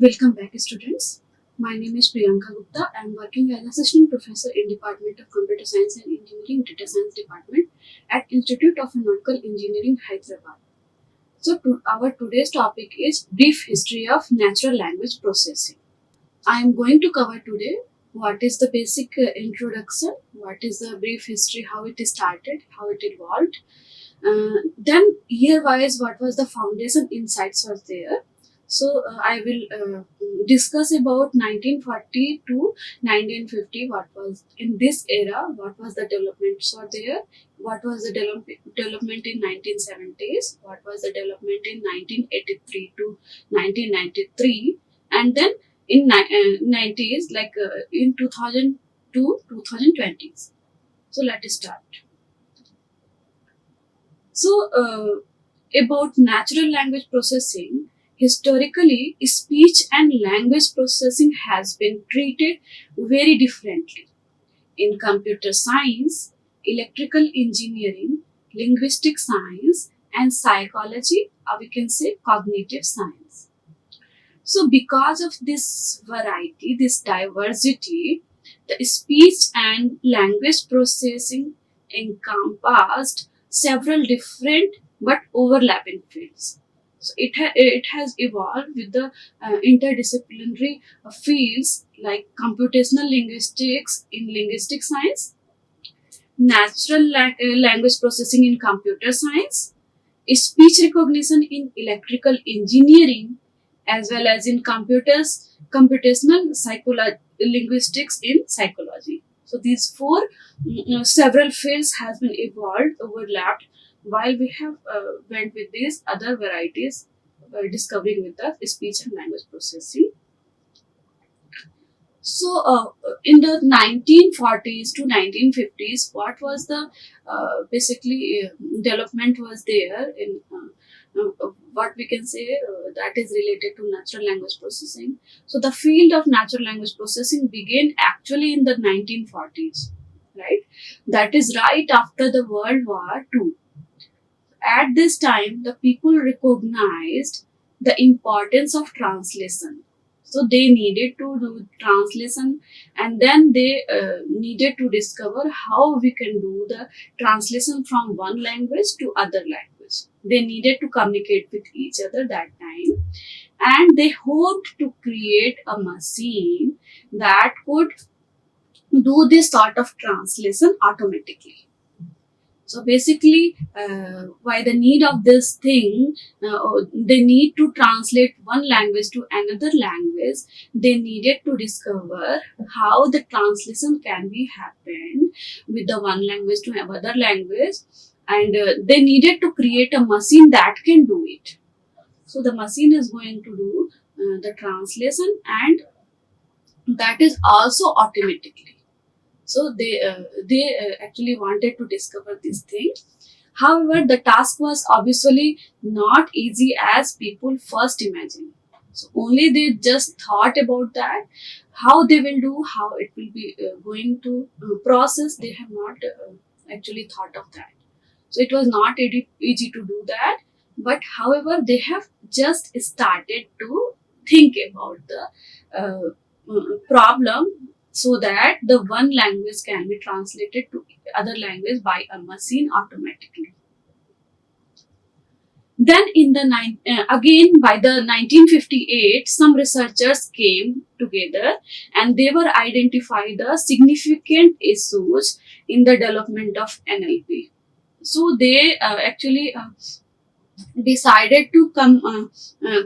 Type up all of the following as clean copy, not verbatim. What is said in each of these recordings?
Welcome back, students. My name is Priyanka Gupta. I am working as assistant professor in Department of Computer Science and Engineering, Data Science Department at Institute of Aeronautical Engineering, Hyderabad. Our today's topic is brief history of natural language processing. I am going to cover today what is the basic introduction, what is the brief history, how it started, how it evolved. Then year-wise, what was the foundation insights were there. I will discuss about 1940 to 1950. What was in this era? What was the developments were there? What was the development in 1970s? What was the development in 1983 to 1993? And then in 90s, in 2000 to 2020s. So let us start. About natural language processing, historically, speech and language processing has been treated very differently. In computer science, electrical engineering, linguistic science, and psychology, or we can say cognitive science. So, because of this variety, this diversity, the speech and language processing encompassed several different but overlapping fields. So it has evolved with the interdisciplinary fields like computational linguistics in linguistic science, language processing in computer science, speech recognition in electrical engineering, as well as in computational linguistics in psychology. So these four several fields has been evolved, overlapped, while we have went with these other varieties, discovering with the speech and language processing. In the 1940s to 1950s, what was the development was there in what we can say that is related to natural language processing. So the field of natural language processing began actually in the 1940s, right? That is right after the World War II. At this time, the people recognized the importance of translation. So they needed to do translation, and then they needed to discover how we can do the translation from one language to other language. They needed to communicate with each other that time, and they hoped to create a machine that could do this sort of translation automatically. So basically, why the need of this thing, they need to translate one language to another language. They needed to discover how the translation can be happened with the one language to another language, and they needed to create a machine that can do it. So the machine is going to do the translation, and that is also automatically. So they actually wanted to discover this thing. However, the task was obviously not easy as people first imagined. So only they just thought about that, how they will do, how it will be going to process. They have not actually thought of that. So it was not easy to do that. But however, they have just started to think about the problem, so that the one language can be translated to other language by a machine automatically. Then again by the 1958, some researchers came together and they were identified the significant issues in the development of NLP. So they actually decided to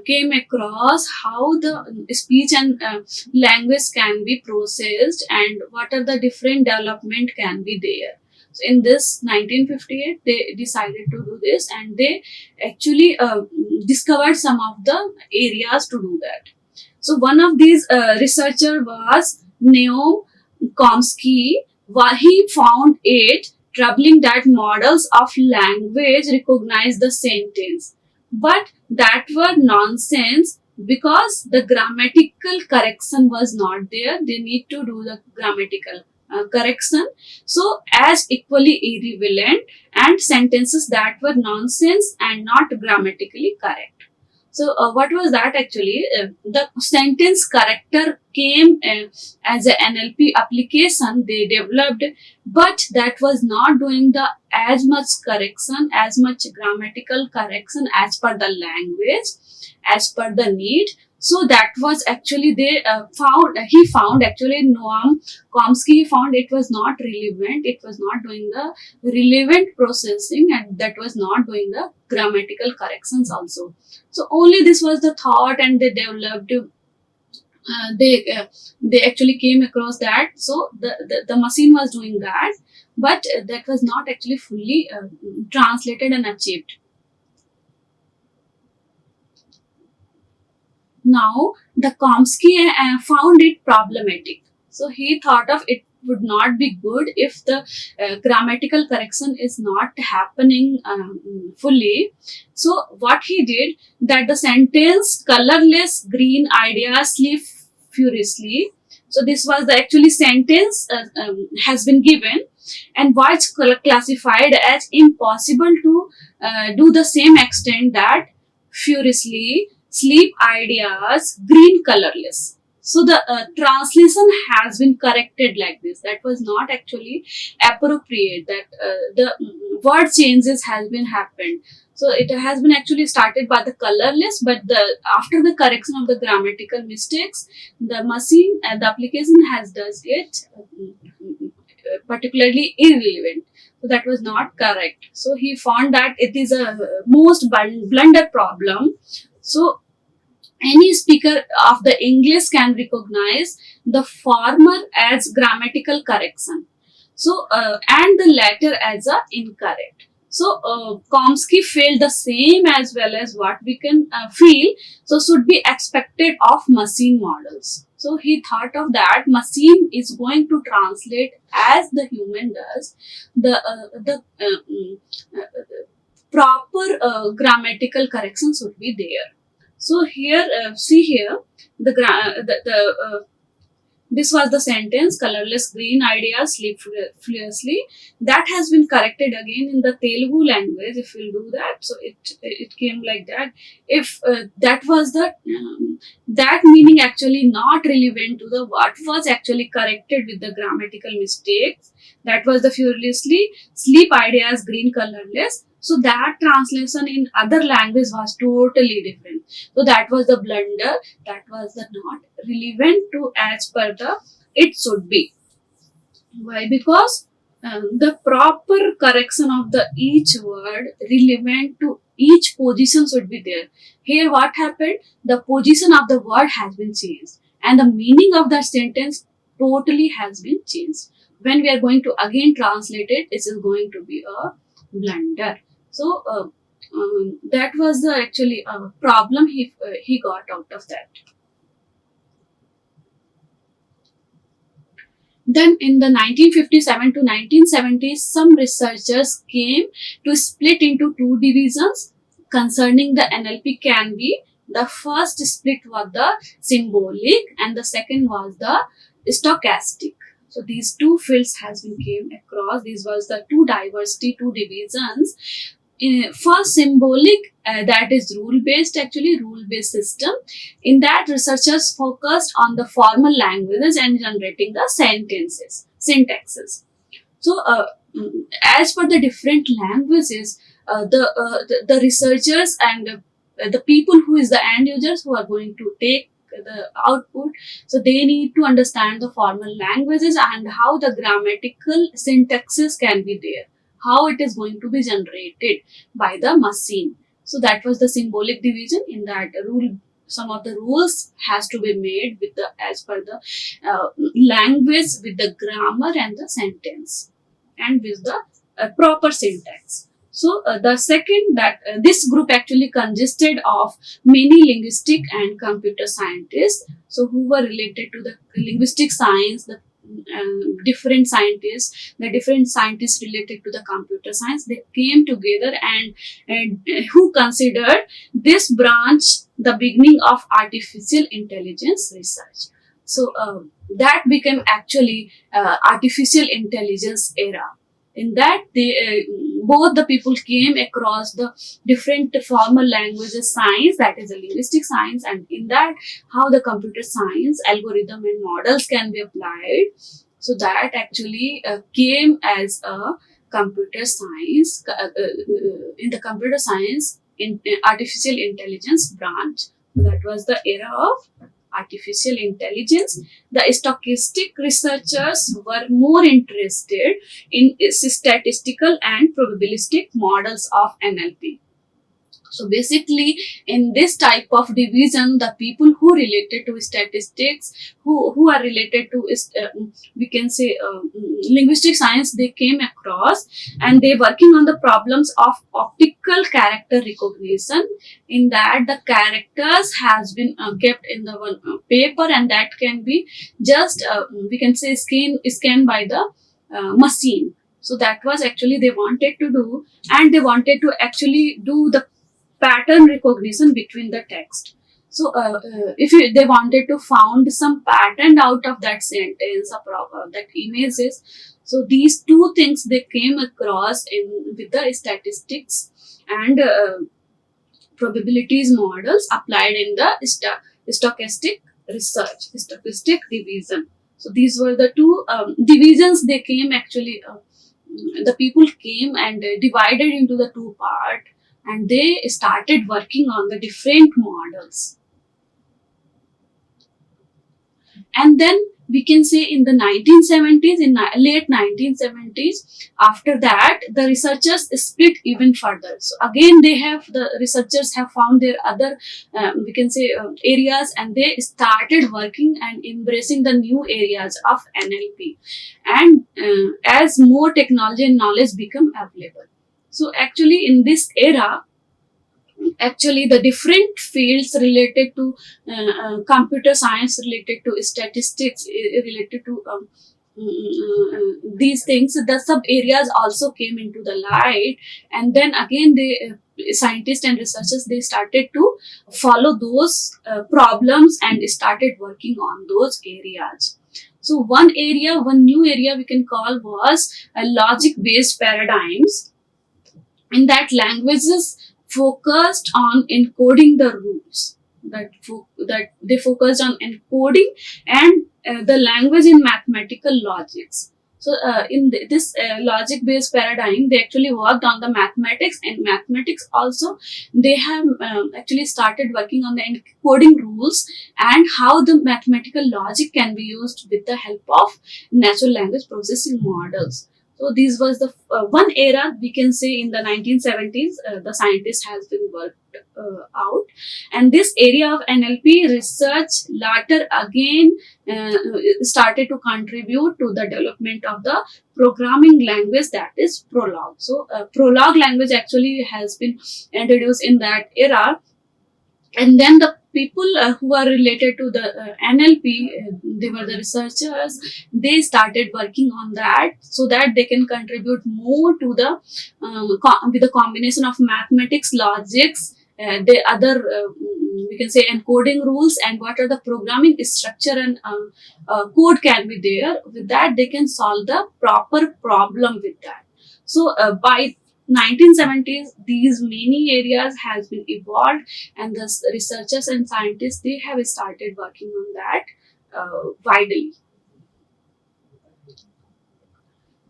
came across how the speech and language can be processed and what are the different development can be there. So in this 1958, they decided to do this, and they actually discovered some of the areas to do that. So one of these researcher was Neo Chomsky. He found it troubling that models of language recognize the sentence, but that were nonsense because the grammatical correction was not there. They need to do the grammatical correction. So as equally irrelevant and sentences that were nonsense and not grammatically correct. So what was that actually? The sentence corrector came as a NLP application they developed, but that was not doing the as much correction, as much grammatical correction as per the language, as per the need. So that was actually they found. He found actually Noam Chomsky found it was not relevant. It was not doing the relevant processing, and that was not doing the grammatical corrections also. So only this was the thought, and they developed. They actually came across that. So the machine was doing that, but that was not actually fully translated and achieved. Now, the Chomsky found it problematic. So he thought of it would not be good if the grammatical correction is not happening fully. So what he did, that the sentence colorless green ideas sleep furiously. So this was the actually sentence has been given, and was classified as impossible to do the same extent that furiously sleep ideas green colorless. So the translation has been corrected like this. That was not actually appropriate. That the word changes has been happened. So it has been actually started by the colorless, but the after the correction of the grammatical mistakes, the machine and the application has does it particularly irrelevant. So that was not correct. So he found that it is a most blunder problem. So any speaker of the English can recognize the former as grammatical correction. So and the latter as a incorrect. So Chomsky failed the same as well as what we can feel. So should be expected of machine models. So he thought of that machine is going to translate as the human does the proper grammatical correction should be there. So here, see here, this was the sentence, colorless green ideas sleep furiously. That has been corrected again in the Telugu language. If we'll do that, so it came like that. If that was the that meaning actually not relevant to the what was actually corrected with the grammatical mistakes. That was the furiously sleep ideas green colorless. So that translation in other language was totally different. So that was the blunder. That was the not relevant to as per the it should be. Why? Because the proper correction of the each word relevant to each position should be there. Here, what happened? The position of the word has been changed, and the meaning of the sentence totally has been changed. When we are going to again translate it, this is going to be a blunder. So that was the actually problem he got out of that. Then in the 1957 to 1970s, some researchers came to split into two divisions concerning the NLP can be. The first split was the symbolic and the second was the stochastic. So these two fields has been came across. These was the two diversity, two divisions. For symbolic, that is rule based, actually rule based system. In that, researchers focused on the formal languages and generating the sentences syntaxes. So as per the different languages, the researchers and the people who is the end users who are going to take the output, so they need to understand the formal languages and how the grammatical syntaxes can be there, how it is going to be generated by the machine. So that was the symbolic division. In that rule, some of the rules has to be made with the as per the language, with the grammar and the sentence, and with the proper syntax. So the second, that this group actually consisted of many linguistic and computer scientists, so who were related to the linguistic science, the different scientists, the different scientists related to the computer science, they came together and who considered this branch the beginning of artificial intelligence research. So that became actually artificial intelligence era. In that, they both the people came across the different formal languages science, that is a linguistic science, and in that how the computer science algorithm and models can be applied. So that actually came as a computer science in the computer science in artificial intelligence branch. That was the era of artificial intelligence. The stochastic researchers were more interested in statistical and probabilistic models of NLP. So basically, in this type of division, the people who related to statistics, who are related to, we can say, linguistic science, they came across and they working on the problems of optical character recognition. In that, the characters has been kept in the one paper, and that can be just, we can say, scanned by the machine. So that was actually they wanted to do, and they wanted to actually do the pattern recognition between the text. So they wanted to found some pattern out of that sentence, that images. So these two things they came across in with the statistics and probabilities models applied in the stochastic research, stochastic division. So these were the two divisions they came actually. The people came and divided into the two part, and they started working on the different models. And then we can say in the 1970s, in late 1970s, after that the researchers split even further. So again the researchers have found their other we can say areas, and they started working and embracing the new areas of NLP, and as more technology and knowledge become available. So actually in this era, actually the different fields related to computer science, related to statistics, related to these things, the sub areas also came into the light. And then again scientists and researchers, they started to follow those problems and started working on those areas. So one new area we can call was logic based paradigms. In that, languages focused on encoding the rules, that they focused on encoding and the language in mathematical logics. So in this logic based paradigm, they actually worked on the mathematics, and mathematics also they have actually started working on the encoding rules and how the mathematical logic can be used with the help of natural language processing models. So this was the one era we can say in the 1970s the scientist has been worked out, and this area of NLP research later again started to contribute to the development of the programming language, that is Prolog. So Prolog language actually has been introduced in that era, and then the people who are related to the NLP, they were the researchers, they started working on that so that they can contribute more to the with the combination of mathematics, logics, the other we can say encoding rules, and what are the programming structure and code can be there. With that, they can solve the proper problem with that. So by 1970s, these many areas has been evolved, and the researchers and scientists, they have started working on that widely.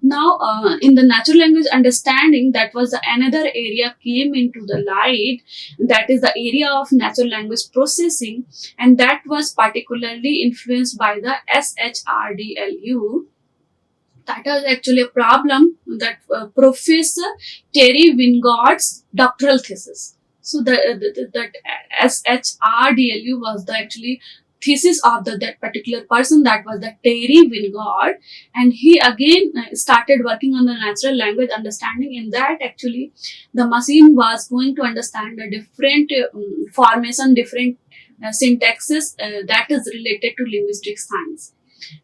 Now, in the natural language understanding, that was another area came into the light. That is the area of natural language processing, and that was particularly influenced by the SHRDLU. That was actually a problem that Professor Terry Wingott's doctoral thesis. So that SHRDLU was the actually thesis of that particular person, that was the Terry Wingott, and he again started working on the natural language understanding. In that, actually the machine was going to understand the different formation, different syntaxes that is related to linguistic science,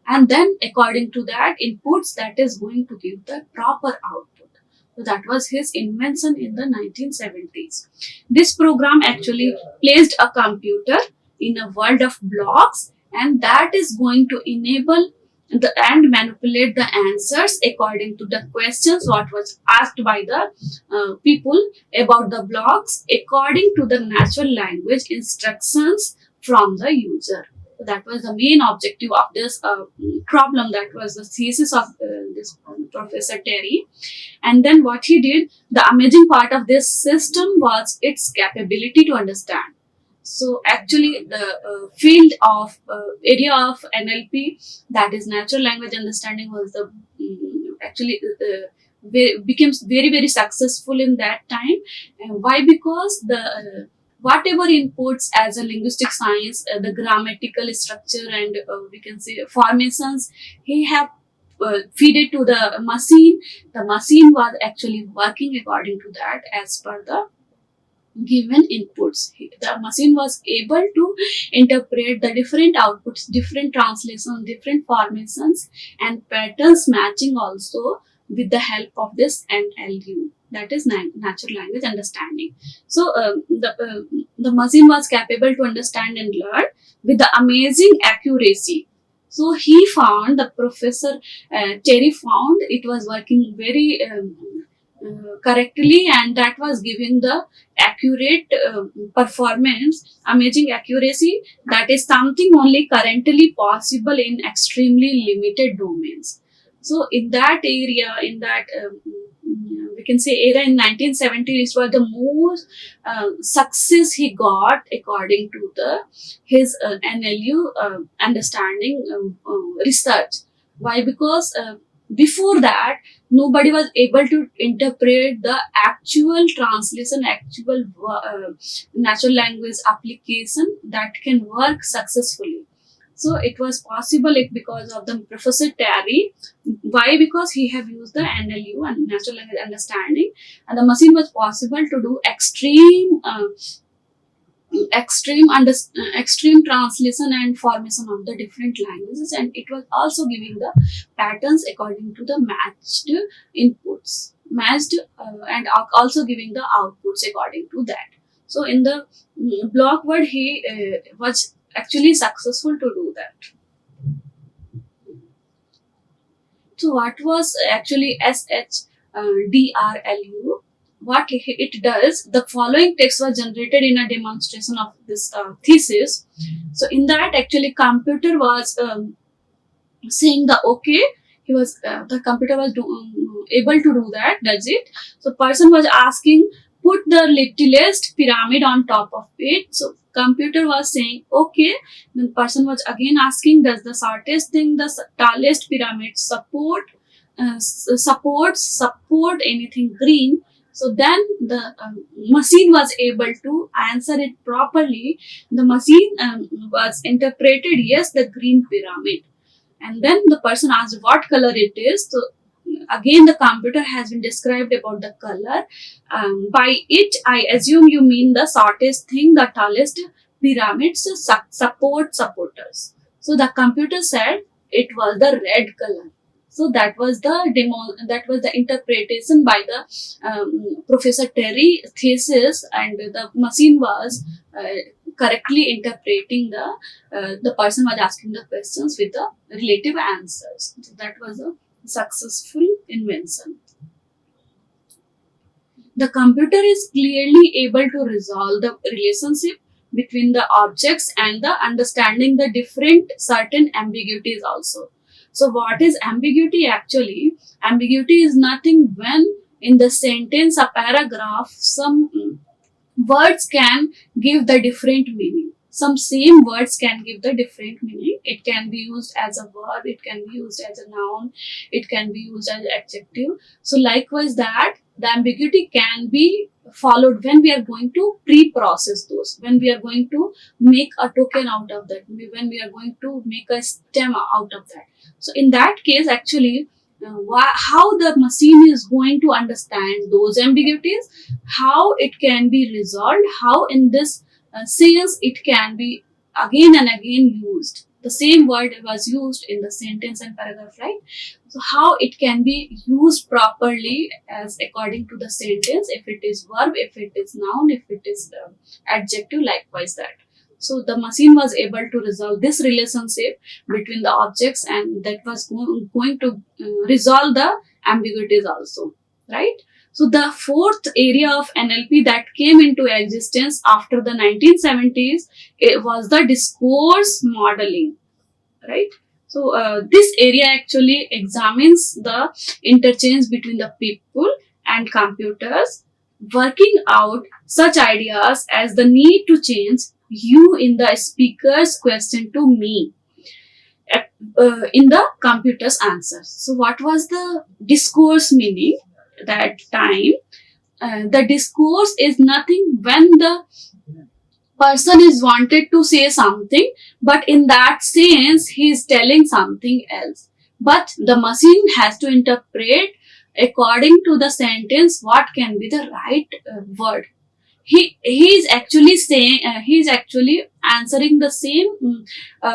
and then according to that inputs, that is going to give the proper output. So that was his invention in the 1970s. This program actually placed a computer in a world of blocks, and that is going to enable and manipulate the answers according to the questions what was asked by the people about the blocks according to the natural language instructions from the user. That was the main objective of this problem. That was the thesis of this Professor Terry. And then what he did, the amazing part of this system was its capability to understand. So actually, the field of area of NLP, that is natural language understanding, was the actually becomes very successful in that time. And why? Because the whatever inputs as a linguistic science, the grammatical structure and we can say formations, he have feed it to the machine. The machine was actually working according to that as per the given inputs. The machine was able to interpret the different outputs, different translations, different formations, and patterns matching also with the help of this NLU. That is natural language understanding. So the machine was capable to understand and learn with the amazing accuracy. So he found, the Professor Terry found, it was working very correctly, and that was giving the accurate performance, amazing accuracy. That is something only currently possible in extremely limited domains. So in that area, in that we can say era in 1970s, it was the most success he got according to the his NLU understanding research. Why? Because before that, nobody was able to interpret the actual translation, actual natural language application that can work successfully. So it was possible because of the Professor Terry. Why? Because he have used the NLU and natural language understanding, and the machine was possible to do extreme translation and formation of the different languages, and it was also giving the patterns according to the matched inputs, matched and also giving the outputs according to that. So in the block word, he was actually successful to do that. So what was actually SHDRLU? What it does, the following text was generated in a demonstration of this thesis. So in that, actually computer was saying the okay, he was the computer was able to do that, does it. So person was asking, put the littlest pyramid on top of it. So computer was saying okay. Then person was again asking, does the shortest thing, the tallest pyramid support anything green? So then the machine was able to answer it properly. The machine was interpreted, yes, the green pyramid. And then the person asked what color it is. So again, the computer has been described about the color. By it, I assume you mean the shortest thing, the tallest pyramids, supporters. So the computer said it was the red color. So that was the interpretation by the Professor Terry thesis, and the machine was correctly interpreting the person was asking the questions with the relative answers. So that was a successful invention. The computer is clearly able to resolve the relationship between the objects and the understanding the different certain ambiguities also. So what is ambiguity actually? Ambiguity is nothing when in the sentence, a paragraph, some words can give the different meaning. Some same words can give the different meaning. It can be used as a verb, it can be used as a noun, it can be used as an adjective. So likewise that the ambiguity can be followed when we are going to pre-process those, when we are going to make a token out of that, when we are going to make a stem out of that. So in that case, actually, how the machine is going to understand those ambiguities, how it can be resolved, how in this sense it can be again and again used. The same word was used in the sentence and paragraph, right? So how it can be used properly as according to the sentence, if it is verb, if it is noun, if it is adjective, likewise that. So the machine was able to resolve this relationship between the objects, and that was going to resolve the ambiguities also, right? So the fourth area of NLP that came into existence after the 1970s, it was the discourse modeling, right? So this area actually examines the interchange between the people and computers, working out such ideas as the need to change you in the speaker's question to me in the computer's answer. So what was the discourse meaning that time? The discourse is nothing when the person is wanted to say something, but in that sense he is telling something else, but the machine has to interpret according to the sentence what can be the right word. He is actually saying, he is actually answering the same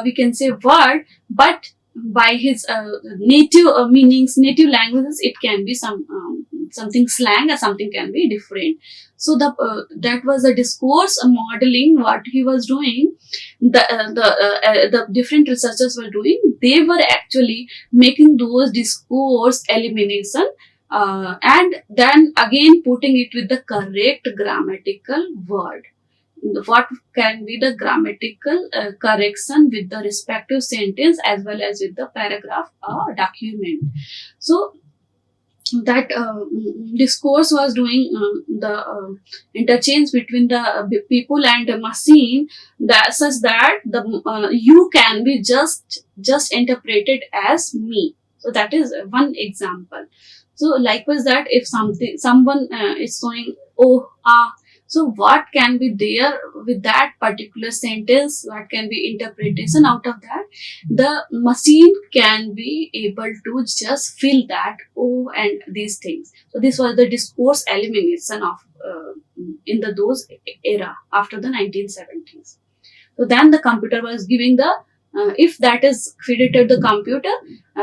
we can say word, but by his native meanings, native languages, it can be something slang or something can be different. So that was the discourse modeling what he was doing. The different researchers were doing, they were actually making those discourse elimination, and then again putting it with the correct grammatical word. What can be the grammatical correction with the respective sentence as well as with the paragraph or document. So that discourse was doing the interchange between the people and the machine, that such that the you can be just interpreted as me. So that is one example. So likewise, that if someone is saying oh ah, so what can be there with that particular sentence, what can be interpretation out of that, the machine can be able to just fill that oh and these things. So this was the discourse elimination of in the those era after the 1970s. So then the computer was giving the if that is fed to the computer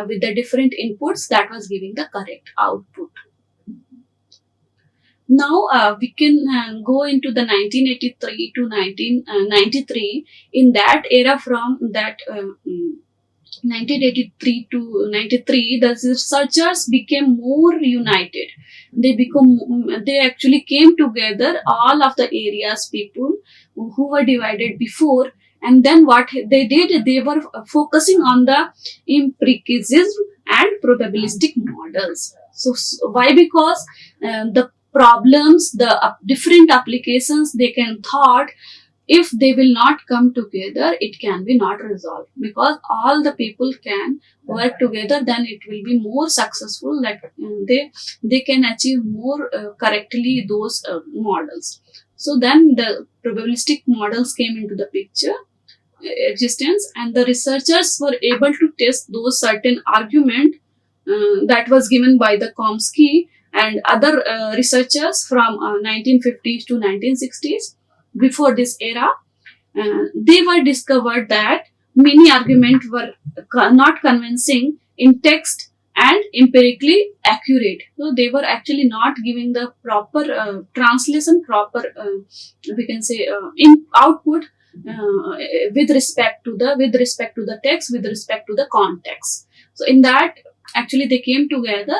with the different inputs, that was giving the correct output. Now we can go into the 1983 to 1993. In that era, from that 1983 to 93, the researchers became more united. They actually came together, all of the areas people who were divided before, and then what they did, they were focusing on the empiricism and probabilistic models. So why? Because the problems, the different applications they can thought, if they will not come together, it can be not resolved, because all the people can work together, then it will be more successful, like they can achieve more correctly those models. So then the probabilistic models came into the picture existence, and the researchers were able to test those certain argument that was given by the Chomsky and other researchers from 1950s to 1960s. Before this era, they were discovered that many arguments were not convincing in text and empirically accurate. So they were actually not giving the proper translation, proper we can say in output with respect to the text, with respect to the context. So in that, actually they came together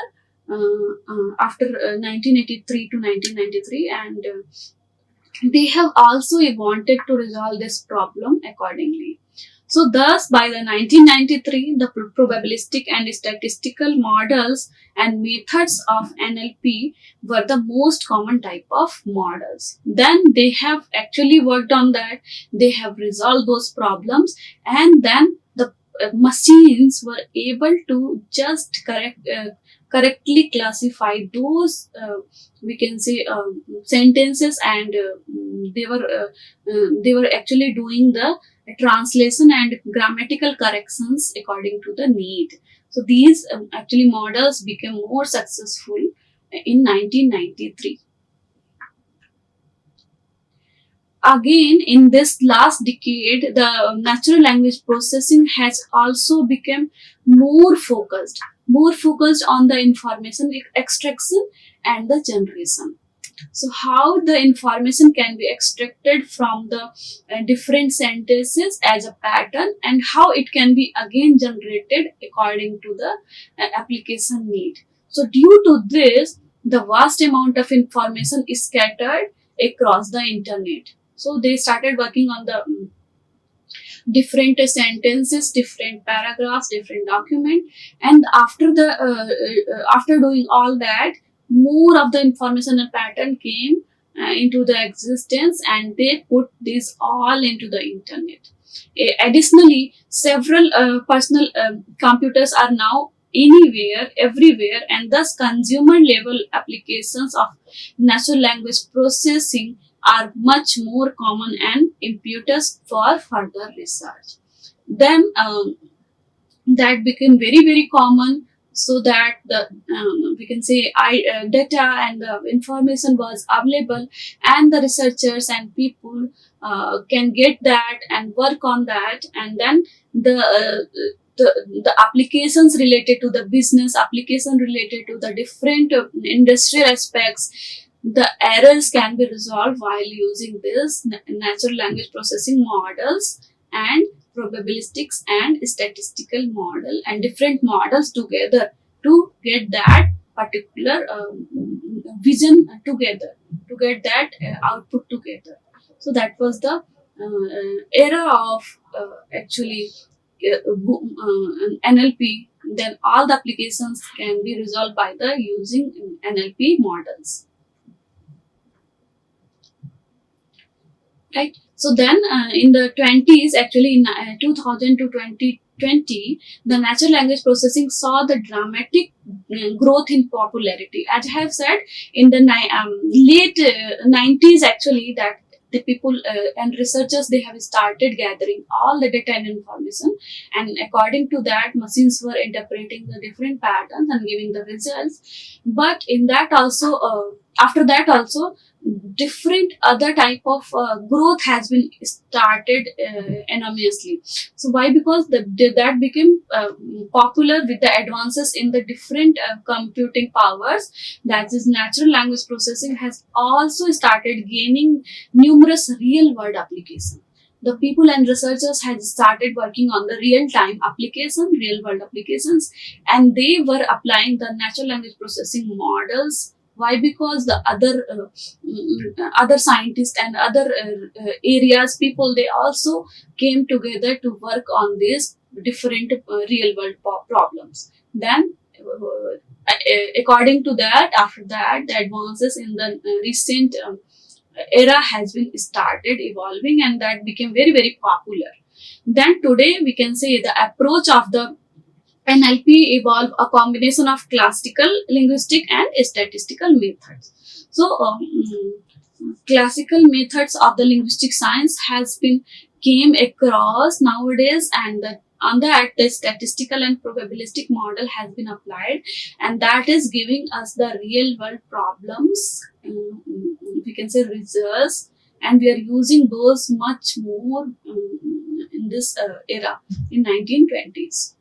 after 1983 to 1993, and they have also wanted to resolve this problem accordingly. So thus, by the 1993, the probabilistic and statistical models and methods of NLP were the most common type of models. Then they have actually worked on that. They have resolved those problems, and then the machines were able to just correctly classify those we can say sentences, and they were actually doing the translation and grammatical corrections according to the need. So these actually models became more successful in 1993. Again, in this last decade, the natural language processing has also become more focused on the information extraction and the generation. So how the information can be extracted from the different sentences as a pattern, and how it can be again generated according to the application need. So due to this, the vast amount of information is scattered across the internet. So they started working on the different sentences, different paragraphs, different document, and after doing all that, more of the information and pattern came into the existence, and they put this all into the internet. Additionally, several personal computers are now anywhere, everywhere, and thus consumer level applications of natural language processing are much more common and impetus for further research. Then that became very common, so that the we can say data and the information was available, and the researchers and people can get that and work on that, and then the applications related to the business, application related to the different industrial aspects, the errors can be resolved while using this natural language processing models and probabilistics and statistical model and different models together to get that particular vision together, to get that output together. So that was the era of actually NLP. Then all the applications can be resolved by the using NLP models. Right. So then in the 20s, actually in 2000 to 2020, the natural language processing saw the dramatic growth in popularity. As I have said, in the late 90s, actually, that the people and researchers, they have started gathering all the data and information, and according to that, machines were interpreting the different patterns and giving the results. But in that also, after that also, different other type of growth has been started enormously. So why? Because that became popular with the advances in the different computing powers. That is, natural language processing has also started gaining numerous real world applications. The people and researchers had started working on the real time application, real world applications, and they were applying the natural language processing models. Why? Because the other scientists and other areas people, they also came together to work on these different real world problems. Then according to that, after that, the advances in the recent era has been started evolving, and that became very popular. Then today we can say the approach of the NLP evolve a combination of classical linguistic and statistical methods. So, classical methods of the linguistic science has been came across nowadays, and on that the statistical and probabilistic model has been applied, and that is giving us the real world problems. We can say results, and we are using those much more in this era in 2020s.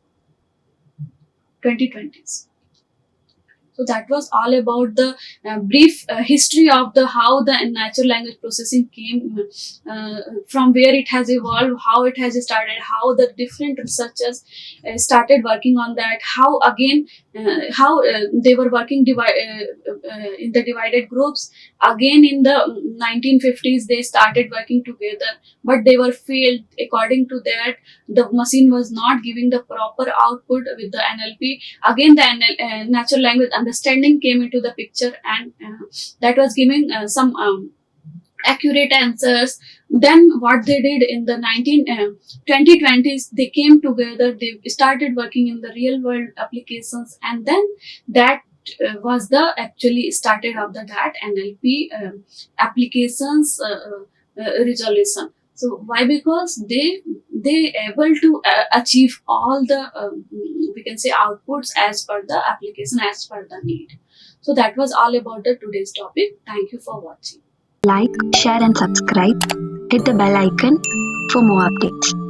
So that was all about the brief history of the how the natural language processing came from where it has evolved, how it has started, how the different researchers started working on that, how again how they were working in the divided groups. Again in the 1950s they started working together, but they were failed. According to that, the machine was not giving the proper output with the NLP. Again the natural language understanding came into the picture, and that was giving some accurate answers. Then what they did in the 2020s, they came together, they started working in the real world applications, and then that was the actually started of that NLP applications resolution. So why? Because they able to achieve all the we can say outputs as per the application, as per the need. So that was all about the today's topic. Thank you for watching. Like, share and subscribe. Hit the bell icon for more updates.